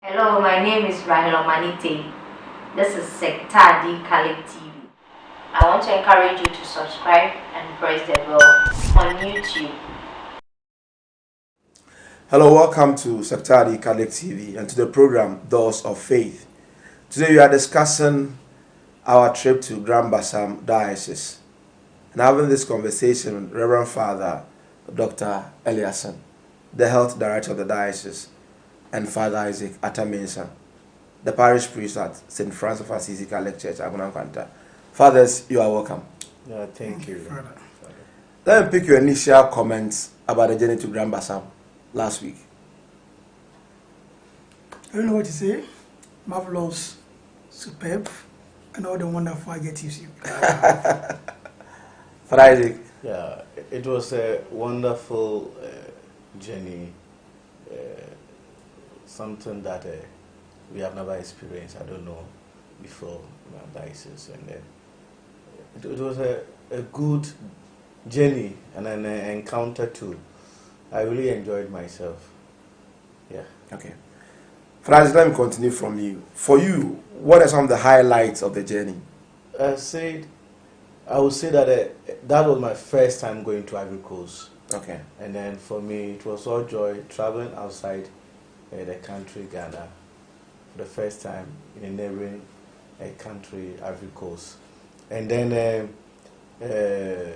Hello, my name is Rahel Manite. This is Sectadi Kalik TV. I want to encourage you to subscribe and press the bell on YouTube. Hello, welcome to Septari Catholic TV and to the program Doors of Faith. Today we are discussing our trip to Grand Bassam Diocese and having this conversation with Reverend Father Dr. Eliason, the Health Director of the Diocese, and Father Isaac Atamensa, the Parish Priest at St. Francis of Assisi Catholic Church, Agunakwanta. Fathers, you are welcome. Yeah, thank you. Let me pick your initial comments about the journey to Grand Bassam last week. I don't know what to say. Marvelous, superb, and all the wonderful adjectives you. Father Isaac. Yeah, it was a wonderful journey, something that we have never experienced, I don't know, before in our diocese. And it was a good journey and an encounter too. I really enjoyed myself. Yeah. Okay. Francis, let me continue from you. For you, what are some of the highlights of the journey? I would say that that was my first time going to Ivory Coast. Okay. And then for me, it was all joy traveling outside the country, Ghana, for the first time in a neighboring country, Ivory Coast. And then the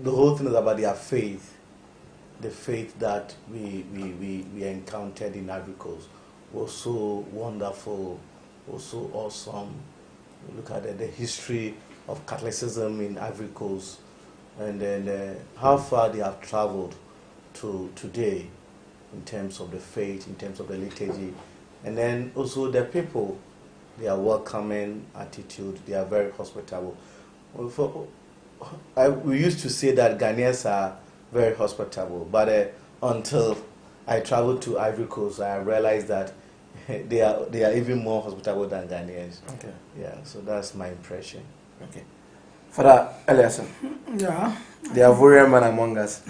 whole thing is about their faith. The faith that we encountered in Ivory Coast was so wonderful, was so awesome. Look at the history of Catholicism in Ivory Coast, and then how far they have traveled to today in terms of the faith, in terms of the liturgy, and then also the people, their welcoming attitude, they are very hospitable. We used to say that Ghanaians are very hospitable, but until I traveled to Ivory Coast, I realized that they are even more hospitable than Ghanaians. Okay. Yeah, so that's my impression. Okay. Father Eliason. Yeah. The Ivorian man among us.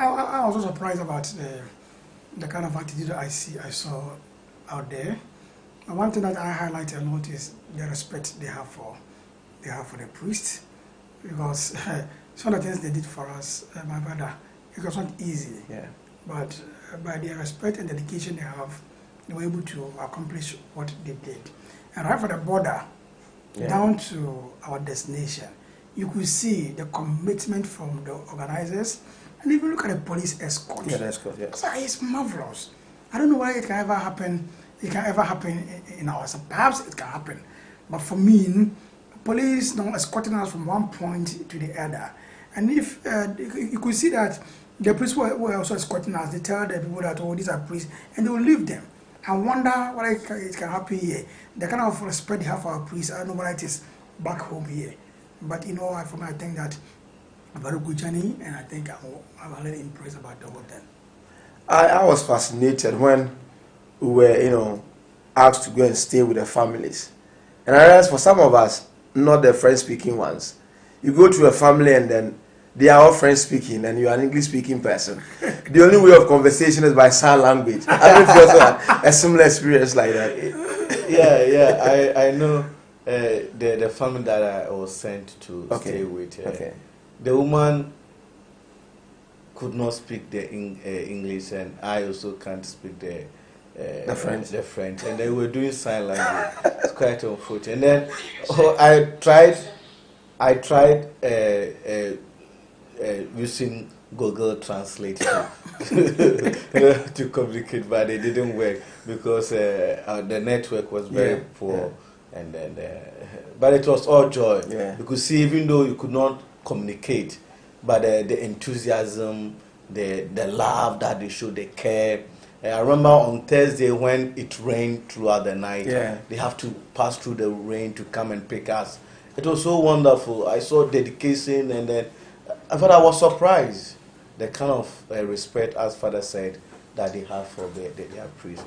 I was also surprised about the kind of attitude I saw out there. And one thing that I highlight a lot is the respect they have for the priest, because some of the things they did for us, my brother, it was not easy. Yeah. But by their respect and dedication they have, they were able to accomplish what they did. And right from the border down to our destination, you could see the commitment from the organizers, and even look at the police escort. Yeah, the escort, yes. So it's marvelous. I don't know why it can ever happen. It can ever happen in ours. Perhaps it can happen, but for me, police now escorting us from one point to the other. And if you could see that the police were also escorting us, they tell the people that, oh, these are priests, and they will leave them. I wonder what it can happen here. The kind of respect they have for our priests, I don't know what it is back home here. But for me, I think that a very good journey, and I think I'm really impressed about the whole thing. I was fascinated when we were, asked to go and stay with the families. And I realized for some of us, not the French-speaking ones, you go to a family and then they are all French-speaking and you are an English-speaking person. The only way of conversation is by sign language. I don't know if you also had a similar experience like that. Yeah, I know the family that I was sent to stay with. The woman could not speak the English, and I also can't speak the French, and they were doing sign language. It's quite unfortunate. And then I tried using Google Translate to communicate, but it didn't work because the network was very poor. Yeah. And then, but it was all joy. Yeah. Because see, even though you could not communicate, but the enthusiasm, the love that they showed, the care. I remember on Thursday when it rained throughout the night, they have to pass through the rain to come and pick us. It was so wonderful. I saw dedication, and then I was surprised. The kind of respect, as Father said, that they have for their priests.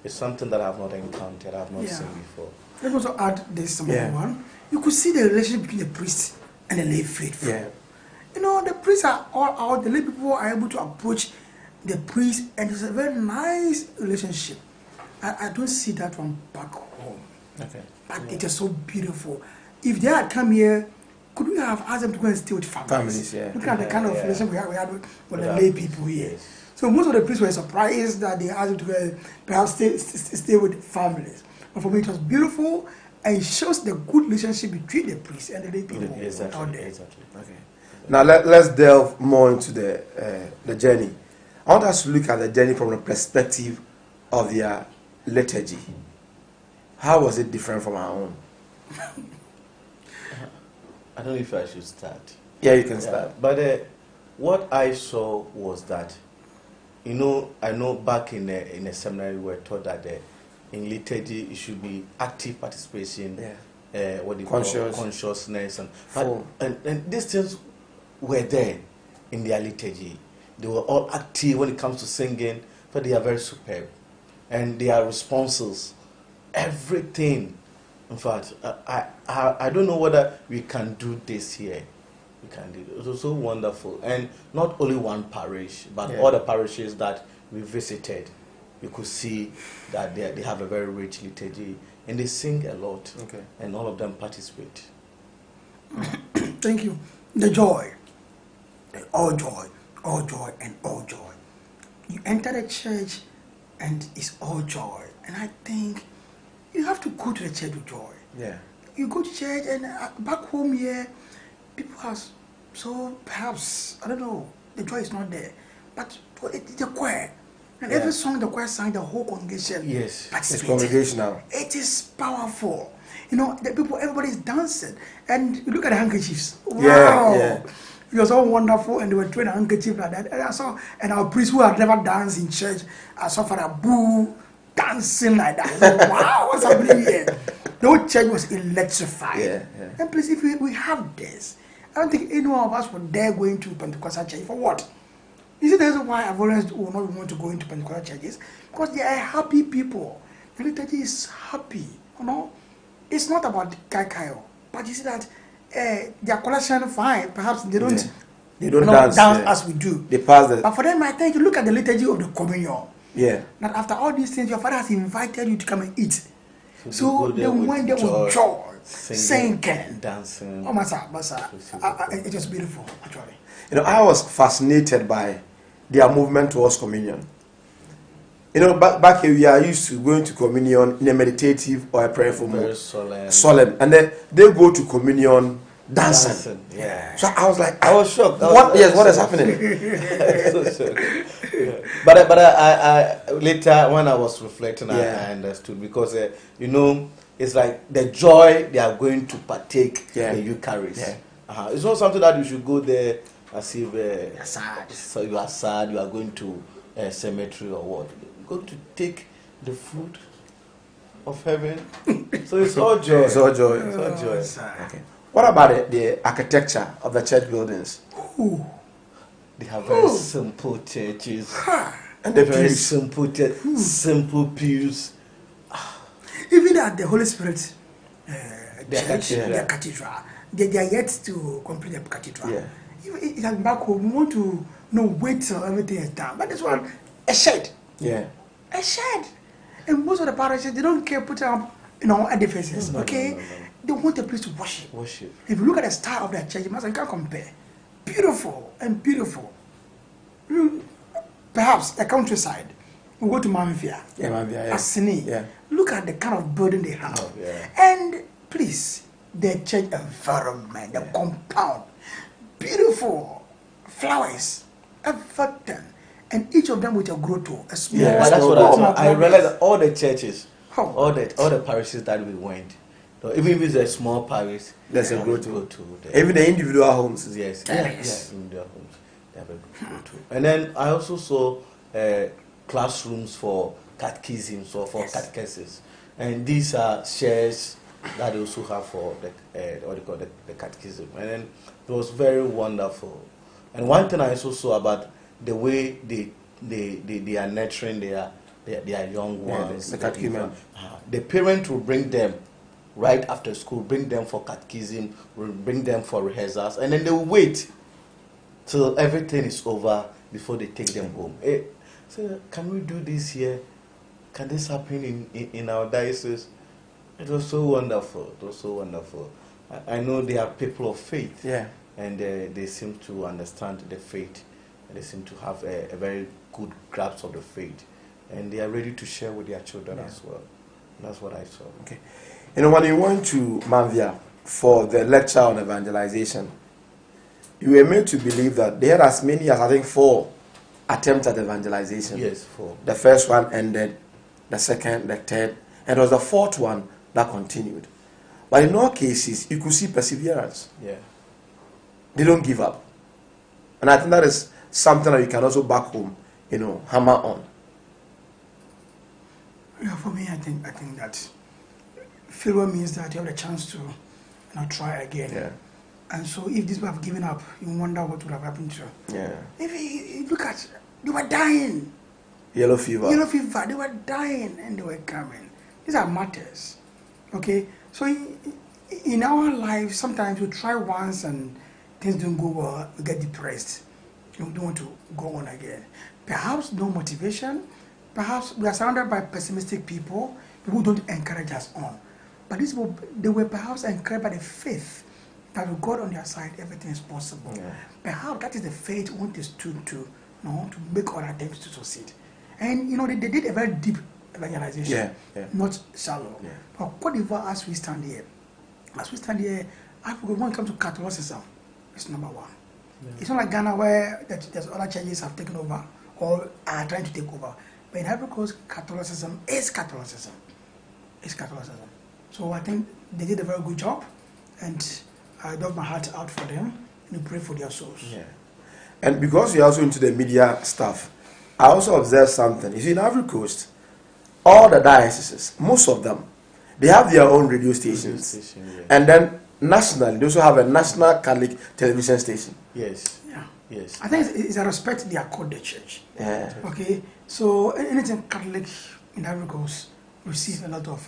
It's something that I have not encountered, I have not seen before. Let me also add this one. You could see the relationship between the priest and the lay faithful. Yeah. The priests are all out, the lay people are able to approach the priest, and it's a very nice relationship. I don't see that one back home. Okay. But it is so beautiful. If they had come here, could we have asked them to go and stay with families? Families, yeah. Look at the kind of relationship we had with the lay people here. Yes. So most of the priests were surprised that they asked them to go and perhaps stay with families. But for me, it was beautiful, and it shows the good relationship between the priests and the lay people out there. Exactly. Okay. Now let's delve more into the journey. I want us to look at the journey from the perspective of their liturgy. How was it different from our own? I don't know if I should start. Yeah, you can start. But what I saw was that, I know back in the seminary we were taught that in liturgy it should be active participation, what do you call consciousness, and these things were there in their liturgy. They were all active when it comes to singing, but they are very superb, and their responses, everything. In fact, I don't know whether we can do this here. We can do it. It was so wonderful, and not only one parish, but all the parishes that we visited, you could see that they have a very rich liturgy, and they sing a lot, and all of them participate. Thank you. The joy, all joy, and all joy. You enter the church, and it's all joy, and I think you have to go to the church with joy. Yeah. You go to church, and back home here, people are so perhaps, I don't know, the joy is not there. But it's the choir. And every song the choir sang, the whole congregation participated. It's congregational. It is powerful. The people, everybody is dancing. And you look at the handkerchiefs. Wow. Yeah. It was all wonderful, and they were throwing a handkerchief like that. And I saw, and our priest who had never danced in church, I saw Father Boo dancing like that. I said, wow, what's happening here? The whole church was electrified. Yeah. And please, if we have this, I don't think any one of us would dare go into Pentecostal church. For what? You see, the reason why I've always will not want to go into Pentecostal churches, because they are happy people. The liturgy is happy. It's not about Kaikayo, but you see that their collection fine. Perhaps they don't dance as we do. They pass the. But for them, I think you look at the liturgy of the communion. Yeah. That after all these things, your father has invited you to come and eat. So they went went there with joy, singing, dancing. Oh, Masa, it was beautiful, actually. I was fascinated by their movement towards communion. Back here we are used to going to communion in a meditative or a prayerful mode. Solemn. And then they go to communion dancing. Yeah. So I was like, I was shocked. What is happening? So shocked. Yeah. But I later when I was reflecting, I understood, because it's like the joy they are going to partake in the Eucharist. Yeah. It's not something that you should go there as if you're sad. So you are sad. You are going to a cemetery or what? Go to take the food of heaven. So it's all joy. It's all joy. It's all joy. Okay. What about the architecture of the church buildings? Ooh. They have very simple churches. And the Very pews. simple pews. Even at the Holy Spirit Their church, cathedral. their cathedral, they are yet to complete the cathedral. Yeah. It has back home. We want to wait till everything is done. But this one, a shed. Yeah. A shed. And most of the parishes, they don't care putting up, edifices. No. They want a place to worship. Worship. If you look at the style of their church, you can't compare. Beautiful and beautiful. Perhaps the countryside. We go to Manvia, Asini. Yeah. Look at the kind of building they have. Oh, yeah. And please, the church environment, the compound, beautiful flowers, everything, and each of them with a grotto, a small. Yeah, But that's what I my realized. That all the churches, Oh. all the parishes that we went, so even if it's a small parish, There's a they grotto. go to Even the individual homes. yes, Yes. in their homes, they have a grotto. And then I also saw classrooms for catechisms or for catechesis, and these are shares that they also have for the what they call the catechism, and then it was very wonderful. And one thing I also saw about the way they are nurturing their young ones, the catechumen. The parent will bring them right after school, bring them for catechism, will bring them for rehearsals, and then they will wait till everything is over before they take them home. So can we do this here? Can this happen in our diocese? It was so wonderful. It was so wonderful. I know they are people of faith. Yeah. And they seem to understand the faith. And they seem to have a very good grasp of the faith. And they are ready to share with their children as well. That's what I saw. Okay. You know, when you went to Manvia for the lecture on evangelization, you were made to believe that they had as many as, I think, 4 attempts at evangelization. Yes, 4. The first one ended, the second, the third, and it was the 4th one that continued. But in all cases, you could see perseverance. Yeah. They don't give up. And I think that is something that you can also back home, you know, hammer on. Yeah, for me, I think that failure means that you have the chance to try again. Yeah. And so if these people have given up, you wonder what would have happened to them. Yeah. If you look at, they were dying. Yellow fever. Yellow fever, they were dying and they were coming. These are matters. Okay? So in our lives, sometimes we try once and things don't go well, we get depressed. You don't want to go on again. Perhaps no motivation. Perhaps we are surrounded by pessimistic people who don't encourage us on. But these people, they were perhaps encouraged by the faith that with God on their side, everything is possible. Yeah. Perhaps that is the faith one is to make all attempts to succeed. And they did a very deep evangelization, not shallow. Yeah. But Cote d'Ivoire, as we stand here, Africa, when it comes to Catholicism, it's number 1. Yeah. It's not like Ghana where there's other churches have taken over or are trying to take over. But in Ivory Coast, Catholicism is Catholicism. It's Catholicism. So I think they did a very good job, and I dug my heart out for them and pray for their souls. Yeah. And because you're also into the media stuff, I also observed something. You see, in Ivory Coast, all the dioceses, most of them, they have their own radio stations. And then nationally, they also have a national Catholic television station. Yes. Yeah. Yes. I think it's a respect they accord the church. Yeah. Okay. So anything Catholic in Ivory Coast receive a lot of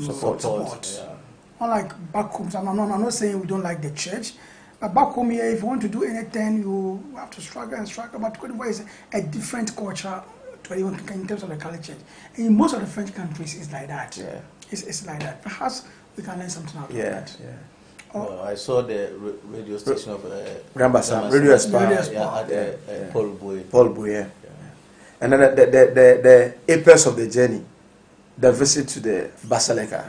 support. Yeah. Unlike back home, I'm not saying we don't like the church, but back home here, if you want to do anything, you have to struggle and struggle. But Cote d'Ivoire is a different culture to even in terms of the Catholic church. And in most of the French countries, it's like that. Yeah. It's like that. Perhaps we can learn something out of Yeah. that. Yeah. Well, I saw the radio station of Grand Bassam, Radio Espoir. Paul Boy. Paul Boy, yeah. And then the apex of the journey, the visit to the Basilica.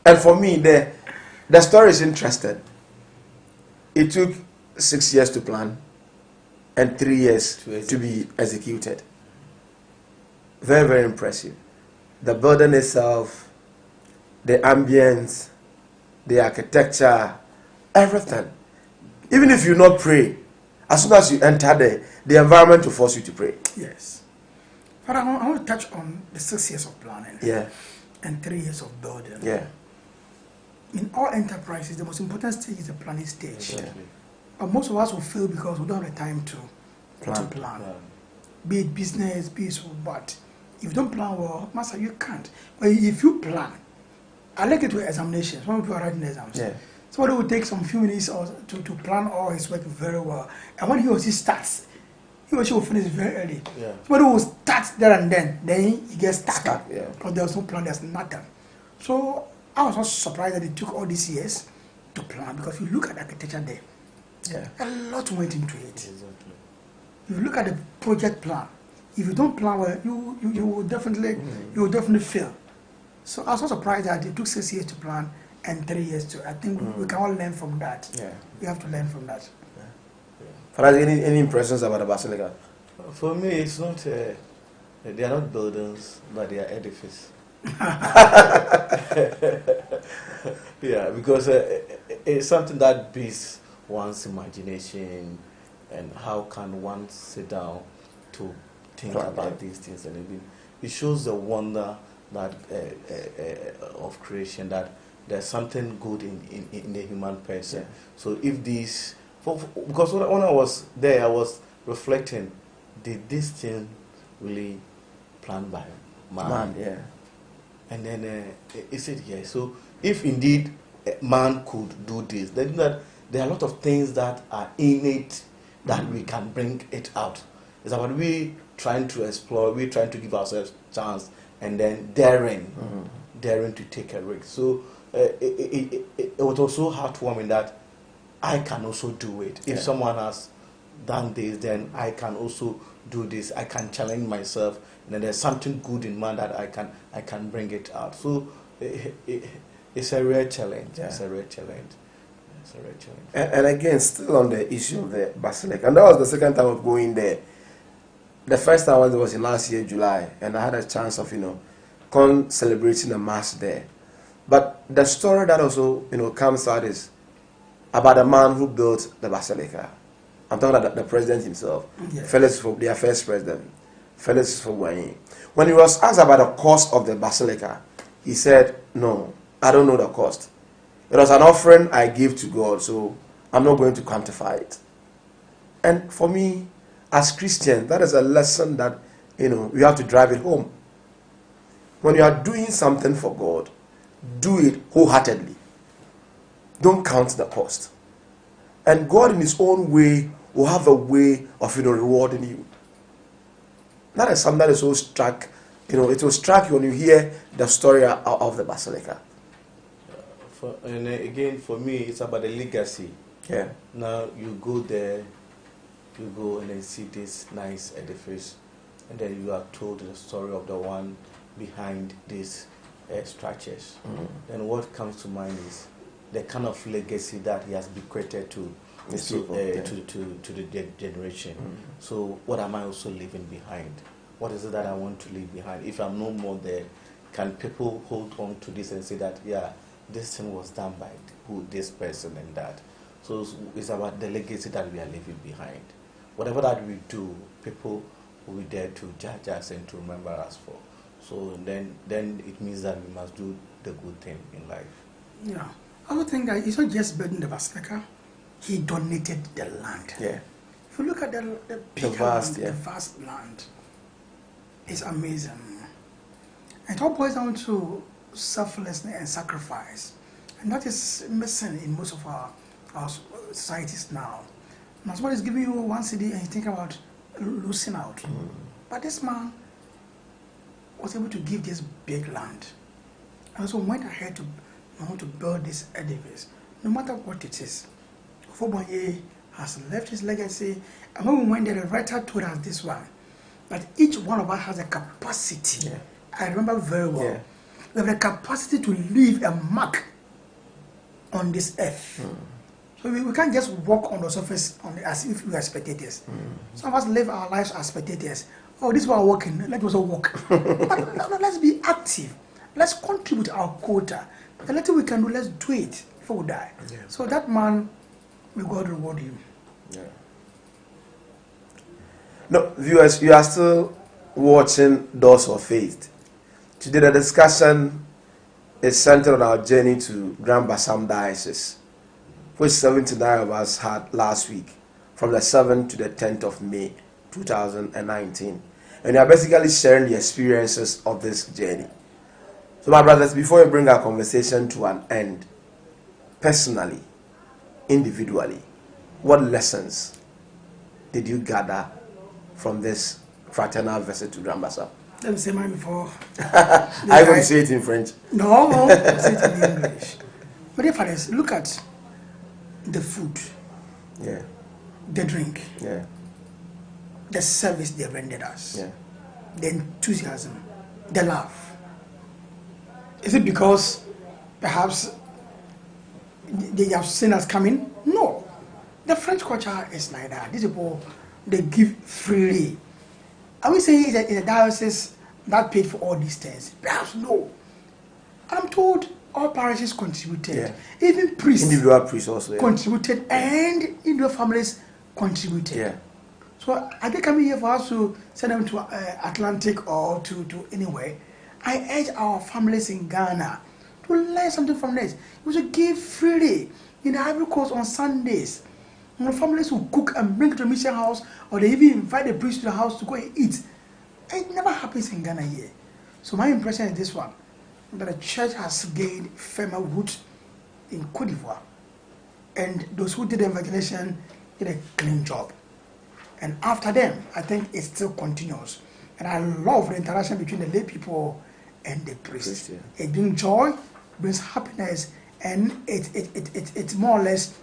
And for me, the story is interesting. It took 6 years to plan and 3 years to be executed. Very, very impressive. The building itself, the ambience, the architecture, everything. Even if you not pray, as soon as you enter the environment will force you to pray. Yes. Father, I want to touch on the 6 years of planning. Yeah. And 3 years of building. Yeah. In all enterprises, the most important stage is the planning stage. Yeah. But most of us will fail because we don't have the time to plan. Be it business, be it so what. If you don't plan well, Master, you can't. But if you plan, I like it with examinations. When people are writing exams, somebody will take some few minutes to plan all his work very well. And when he or she starts, he or she will finish very early. Yeah. Somebody will start there and then he gets stuck. Yeah. Because there's no plan, there's nothing. So I was not surprised that it took all these years to plan, because if you look at the architecture there, a lot went into it. Exactly. If you look at the project plan, if you don't plan well, you will definitely fail. So I was not surprised that it took 6 years to plan and 3 years to. I think we can all learn from that. Yeah. We have to learn from that. Father, any impressions about the Basilica? For me, it's not. They are not buildings, but they are edifices. Yeah, because it's something that beats one's imagination, and how can one sit down to think about these things, and it shows the wonder that of creation, that there's something good in the human person. Yeah. So if these, because when I was there, I was reflecting, did this thing really planned by man? Yeah. And then he said, yes. So if indeed man could do this, then that there are a lot of things that are innate that we can bring it out. It's about we trying to explore, we trying to give ourselves chance, and then daring to take a risk. So it was also heartwarming that I can also do it. If someone has done this, then I can also do this. I can challenge myself, and then there's something good in man that I can bring it out. So it's a rare challenge. Yeah. It's a rare challenge. And again, still on the issue of the basilica, and that was the second time of going there. The first time was in last year, July, and I had a chance of, celebrating the mass there. But the story that also, comes out is about the man who built the basilica. I'm talking about the president himself, Yes. Felix, their first president, Felix Fogwanye. When he was asked about the cost of the basilica, he said, "No, I don't know the cost. It was an offering I gave to God, so I'm not going to quantify it." And for me, as Christians, that is a lesson that, we have to drive it home. When you are doing something for God, do it wholeheartedly. Don't count the cost. And God in his own way will have a way of, rewarding you. That is something that is so struck, it will strike you when you hear the story of the basilica. And again, for me, it's about the legacy. Yeah. Now you go there, you go and then see this nice edifice, and then you are told the story of the one behind these structures. Then what comes to mind is the kind of legacy that he has bequeathed to the generation. So what am I also leaving behind? What is it that I want to leave behind? If I'm no more there, can people hold on to this and say that, yeah, this thing was done by this person and that? So it's about the legacy that we are leaving behind. Whatever that we do, people will be there to judge us and to remember us for. So then it means that we must do the good thing in life. Yeah. I would think that he's not just building the basilica, he donated the land. Yeah. If you look at the vast land, it's amazing. It all boils down to selflessness and sacrifice. And that is missing in most of our societies now. And that's what is giving you one city and you think about losing out. But this man was able to give this big land. And also went ahead to build this edifice, no matter what it is. Fobonye has left his legacy. And when we went there, the writer told us this one, that each one of us has a capacity. Yeah. I remember very well. Yeah. We have the capacity to leave a mark on this earth. So we can't just walk on the surface as if we are spectators. Some of us live our lives as spectators. Oh, this is why we're walking. Let's also walk. But no, let's be active. Let's contribute our quota. The little we can do, let's do it before we die. Yeah. So that man, may God reward him. Yeah. No, viewers, you are still watching Doors of Faith. Today the discussion is centered on our journey to Grand Bassam Diocese, which 79 of us had last week, from the 7th to the 10th of May 2019. And we are basically sharing the experiences of this journey. So my brothers, before we bring our conversation to an end, personally, individually, what lessons did you gather from this fraternal visit to Grand Bassam? Let me say mine before. I going to say it in French. No, I'll say it in English. But dear fathers, look at the food, Yeah, the drink, yeah, the service they rendered us, yeah. the enthusiasm, the love. Is it because perhaps they have seen us coming? No. The French culture is like that. These people, they give freely. Are we saying that in a diocese that paid for all these things? Perhaps no. I'm told all parishes contributed. Yeah. Even priests Individual priests also. Yeah. contributed, and individual families contributed. Yeah. So are they coming here for us to send them to Atlantic or to anywhere? I urge our families in Ghana to learn something from this. We should give freely in the Ivory Coast on Sundays. When families will cook and bring to the mission house, or they even invite the priest to the house to go and eat. It never happens in Ghana here. So my impression is this one, that the church has gained firmer roots in Cote d'Ivoire. And those who did the evangelization did a clean job. And after them, I think it still continues. And I love the interaction between the lay people and the priest. It brings joy, brings happiness, and it more or less,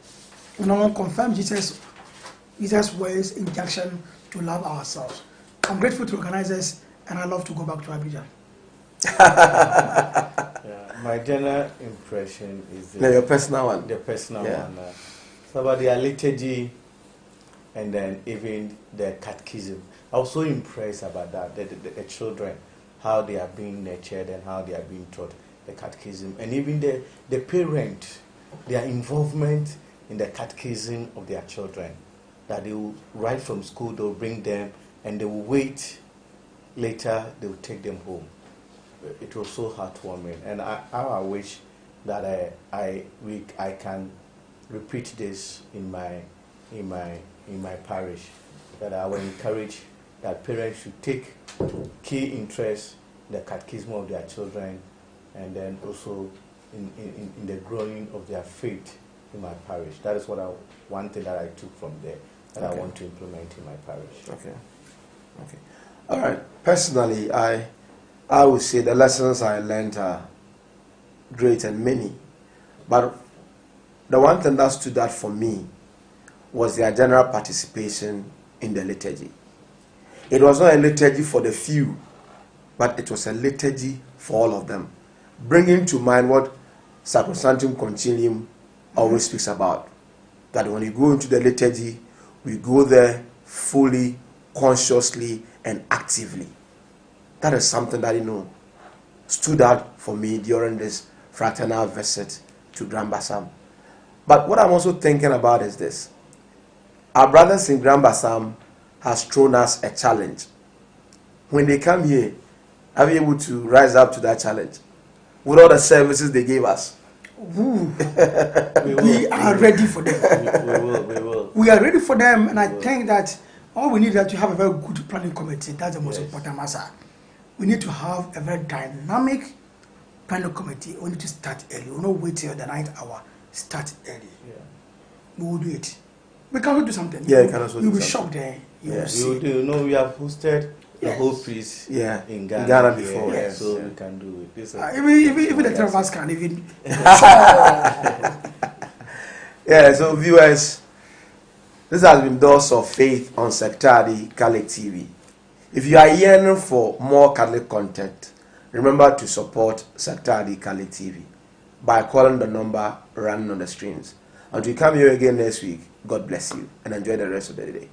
confirms Jesus' words, injunction to love ourselves. I'm grateful to organizers, and I love to go back to Abidjan. My general impression is your personal one. The personal one. So about the liturgy, and then even the catechism. I was so impressed about that. The children, how they are being nurtured and how they are being taught the catechism, and even the parent, their involvement in the catechism of their children. That they will, right from school, they will bring them, and they will wait. Later, they will take them home. It was so heartwarming, and I wish that I can repeat this in my parish. That I will encourage that parents should take key interest in the catechism of their children, and then also in the growing of their faith in my parish. That is one thing that I took from there that I want to implement in my parish. Okay. All right. Personally, I would say the lessons I learned are great and many, but the one thing that stood out for me was their general participation in the liturgy. It was not a liturgy for the few, but it was a liturgy for all of them, bringing to mind what Sacrosanctum Concilium always speaks about, that when you go into the liturgy, we go there fully, consciously, and actively. That is something that, stood out for me during this fraternal visit to Grand Bassam. But what I'm also thinking about is this. Our brothers in Grand Bassam has thrown us a challenge. When they come here, are we able to rise up to that challenge? With all the services they gave us? We are ready for them. We will. We are ready for them, and I think that all we need is to have a very good planning committee. That's the most important matter. We need to have a very dynamic planning committee. We need to start early. We will not wait till the night hour. Start early. Yeah. We will do it. We can also do something. Yeah, you can also do You'll be something. shocked there. You Yeah. will see. We will we have hosted the whole piece in Ghana before. Yes. So we can do it. Even the travelers can even. Yeah, so viewers, this has been Doors of Faith on Sectari Catholic TV. If you are yearning for more Catholic content, remember to support Sectari Catholic TV by calling the number running on the screens. Until we come here again next week, God bless you and enjoy the rest of the day.